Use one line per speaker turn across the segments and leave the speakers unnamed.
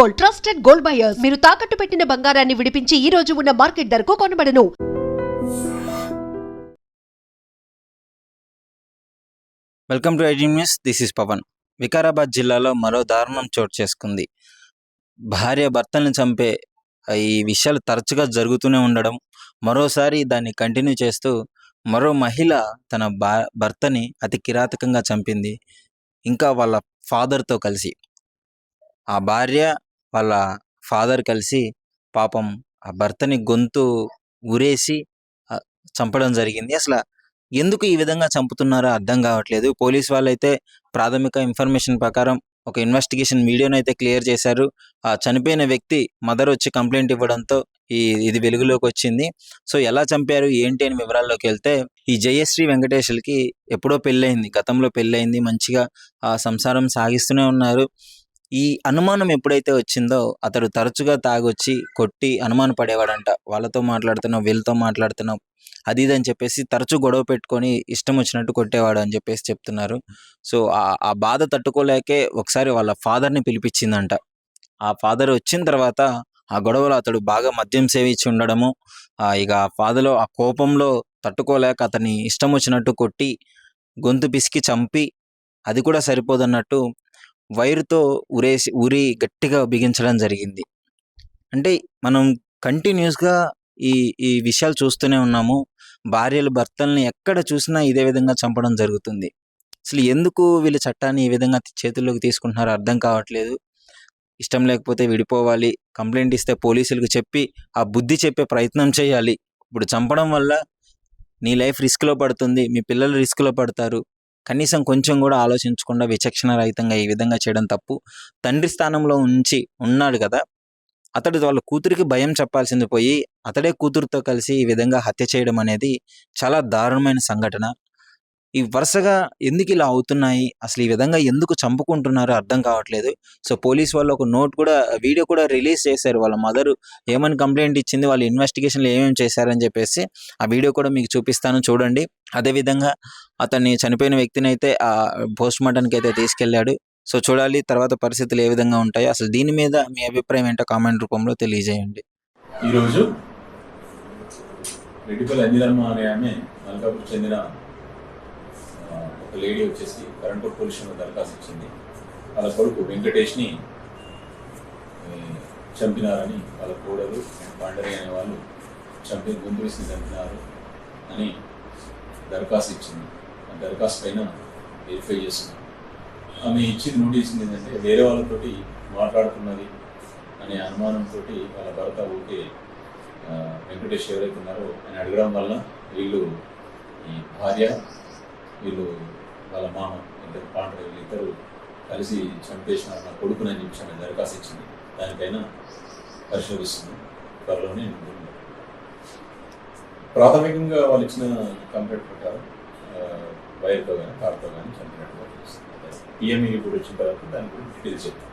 Gold, trusted gold buyers. మీరు తాకట్టు పెట్టిన బంగారాన్ని విడిపించి ఈ రోజు ఉన్న మార్కెట్ ధరకు కొనబడను.
Welcome to iDream news. This is Pavan. Vikarabad జిల్లాలో మరో దారుణం చోటు చేసుకుంది. భార్య భర్తలను చంపే ఈ విషయాలు తరచుగా జరుగుతూనే ఉండడం, మరోసారి దాన్ని కంటిన్యూ చేస్తూ మరో మహిళ తన భర్తని అతి కిరాతకంగా చంపింది. ఇంకా వాళ్ళ ఫాదర్తో కలిసి, ఆ భార్య వాళ్ళ ఫాదర్ కలిసి పాపం ఆ భర్తని గొంతు ఉరేసి చంపడం జరిగింది. అసలు ఎందుకు ఈ విధంగా చంపుతున్నారో అర్థం కావట్లేదు. పోలీస్ వాళ్ళైతే ప్రాథమిక ఇన్ఫర్మేషన్ ప్రకారం ఒక ఇన్వెస్టిగేషన్ వీడియోని అయితే క్లియర్ చేశారు. ఆ చనిపోయిన వ్యక్తి మదర్ వచ్చి కంప్లైంట్ ఇవ్వడంతో ఇది వెలుగులోకి వచ్చింది. సో ఎలా చంపారు ఏంటి అని వివరాల్లోకి వెళ్తే, ఈ జయశ్రీ వెంకటేశ్కి ఎప్పుడో పెళ్ళయింది, గతంలో పెళ్ళయింది, మంచిగా ఆ సంసారం సాగిస్తూనే ఉన్నారు. ఈ అనుమానం ఎప్పుడైతే వచ్చిందో అతడు తరచుగా తాగొచ్చి కొట్టి అనుమాన పడేవాడంట. వాళ్ళతో మాట్లాడుతున్నావు, వీళ్ళతో మాట్లాడుతున్నావు, అది ఇది అని చెప్పేసి తరచూ గొడవ పెట్టుకొని ఇష్టం వచ్చినట్టు కొట్టేవాడు అని చెప్పేసి చెప్తున్నారు. సో ఆ బాధ తట్టుకోలేకే ఒకసారి వాళ్ళ ఫాదర్ని పిలిపించిందంట. ఆ ఫాదర్ వచ్చిన తర్వాత ఆ గొడవలో అతడు బాగా మద్యం సేవించి ఉండడము, ఇక ఆ ఫాదర్లో ఆ కోపంలో తట్టుకోలేక అతన్ని ఇష్టం వచ్చినట్టు కొట్టి గొంతు పిసికి చంపి, అది కూడా సరిపోదన్నట్టు వైరుతో ఉరి గట్టిగా బిగించడం జరిగింది. అంటే మనం కంటిన్యూస్గా ఈ ఈ విషయాలు చూస్తూనే ఉన్నాము. భార్యలు భర్తల్ని ఎక్కడ చూసినా ఇదే విధంగా చంపడం జరుగుతుంది. అసలు ఎందుకు వీళ్ళు చట్టాన్ని ఈ విధంగా చేతుల్లోకి తీసుకుంటున్నారో అర్థం కావట్లేదు. ఇష్టం లేకపోతే విడిపోవాలి, కంప్లైంట్ ఇస్తే పోలీసులకు చెప్పి ఆ బుద్ధి చెప్పే ప్రయత్నం చేయాలి. ఇప్పుడు చంపడం వల్ల నీ లైఫ్ రిస్క్లో పడుతుంది, మీ పిల్లలు రిస్క్లో పడతారు. కనీసం కొంచెం కూడా ఆలోచించకుండా విచక్షణ రహితంగా ఈ విధంగా చేయడం తప్పు. తండ్రి స్థానంలో ఉన్నాడు కదా, అతడు వాళ్ళ కూతురికి భయం చెప్పాల్సింది పోయి అతడే కూతురుతో కలిసి ఈ విధంగా హత్య చేయడం అనేది చాలా దారుణమైన సంఘటన. ఈ వరుసగా ఎందుకు ఇలా అవుతున్నాయి, అసలు ఈ విధంగా ఎందుకు చంపుకుంటున్నారో అర్థం కావట్లేదు. సో పోలీస్ వాళ్ళు ఒక వీడియో కూడా రిలీజ్ చేశారు. వాళ్ళ మదరు ఏమని కంప్లైంట్ ఇచ్చింది, వాళ్ళు ఇన్వెస్టిగేషన్లో ఏమేమి చేశారని చెప్పేసి ఆ వీడియో కూడా మీకు చూపిస్తాను, చూడండి. అదేవిధంగా అతన్ని చనిపోయిన వ్యక్తిని అయితే ఆ పోస్ట్ మార్టంకి అయితే తీసుకెళ్లాడు. సో చూడాలి తర్వాత పరిస్థితులు ఏ విధంగా ఉంటాయో. అసలు దీని మీద మీ అభిప్రాయం ఏంటో కామెంట్ రూపంలో తెలియజేయండి.
ఈరోజు రెడ్డిపల్లి అంజలమ్మ అనే ఆమె మల్కాపూర్ చెందిన ఒక లేడీ వచ్చేసి కరెంట్ పోలీసులో దరఖాస్తు ఇచ్చింది. వాళ్ళ కొడుకు వెంకటేష్ని చంపినారని, వాళ్ళ కోడలు పాండరి అనే వాళ్ళు గొంతు వేసి చంపినారు అని దరఖాస్తు ఇచ్చింది. ఆ దరఖాస్తు పైన వెరిఫై చేస్తుంది. ఆమె ఇచ్చింది నోటీస్ ఏంటంటే వేరే వాళ్ళతోటి మాట్లాడుతున్నది అనే అనుమానంతో వాళ్ళ భర్త ఊకే వెంకటేష్ ఎవరైతే ఉన్నారో ఆయన అడగడం వల్ల వీళ్ళు ఈ భార్య, వీళ్ళు వాళ్ళ మామ ఇద్దరు పాండ్ర, వీళ్ళిద్దరూ కలిసి చంపేసిన నా కొడుకునని చెప్పి ఆమె దరఖాస్తు ఇచ్చింది. దానిపైన పరిశోధిస్తుంది. త్వరలోనే ప్రాథమికంగా వాళ్ళు ఇచ్చిన కంప్లైంట్ ప్రకారం వైర్తో కానీ కార్తో కానీ చంపినట్టుగా తెలుస్తుంది. పిఎంఈ రిపోర్ట్ వచ్చిన తర్వాత దాని గురించి డీటెయిల్స్ చెప్తాం.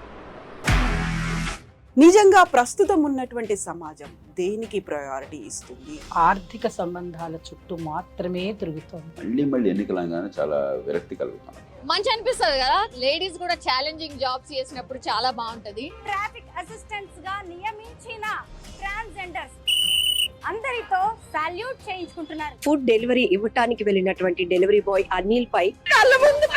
నిజంగా ప్రస్తుతం ఉన్నటువంటి సమాజం దేనికి ప్రయారిటీ ఇస్తుంది?
ఆర్థిక సంబంధాల చుట్టూ మాత్రమే తిరుగుతుంది.
మళ్ళీ ఎన్నికలంగానే చాలా విరక్తి కలుగుతాం.
మంచి అనిపిస్తుంది కదా, లేడీస్ కూడా ఛాలెంజింగ్ జాబ్స్ చేసినప్పుడు చాలా బాగుంటది.
ట్రాఫిక్ అసిస్టెంట్స్ గా నియమించిన ట్రాన్స్జెండర్స్ అందరితో సాల్యూట్ చేయించుకుంటున్నారు.
ఫుడ్ డెలివరీ ఇవ్వటానికి వెళ్ళినటువంటి డెలివరీ బాయ్ అనిల్ పై కళ్ళ ముందు